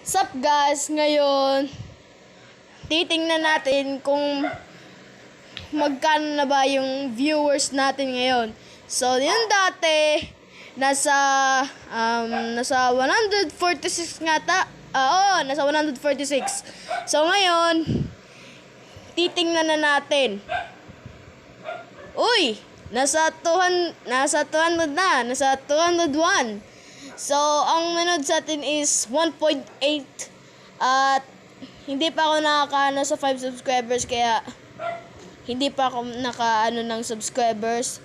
Sup guys, ngayon titingnan natin kung magkano na ba yung viewers natin ngayon. So, yung dati nasa 146 nga oo, nasa 146. So, ngayon titingnan na natin. Uy, nasa 200 na, nasa 201. So, ang manood sa atin is 1.8 at hindi pa ako nakakaano sa 5 subscribers kaya hindi pa ako nakaano ng subscribers.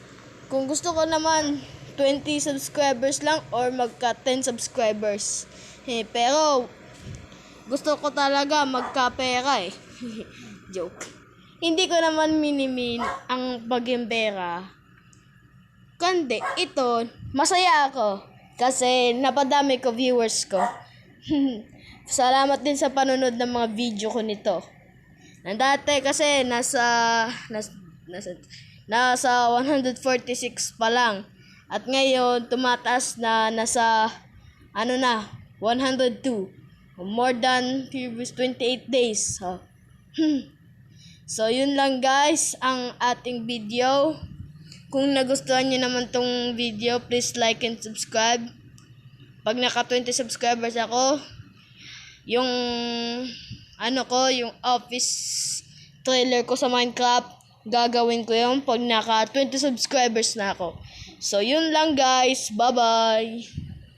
Kung gusto ko naman 20 subscribers lang or magka 10 subscribers. Pero gusto ko talaga magka-pera eh. Joke. Hindi ko naman minimin ang pag-pera. Kundi ito, masaya ako. Kasi napadami ko viewers ko. Salamat din sa panonood ng mga video ko nito. Dati kasi nasa 146 pa lang. At ngayon tumataas na nasa 102. More than previous 28 days. So yun lang guys ang ating video. Kung nagustuhan niyo naman tong video, please like and subscribe. Pag naka 20 subscribers ako, yung yung office trailer ko sa Minecraft, gagawin ko yun pag naka 20 subscribers na ako. So, yun lang guys. Bye-bye!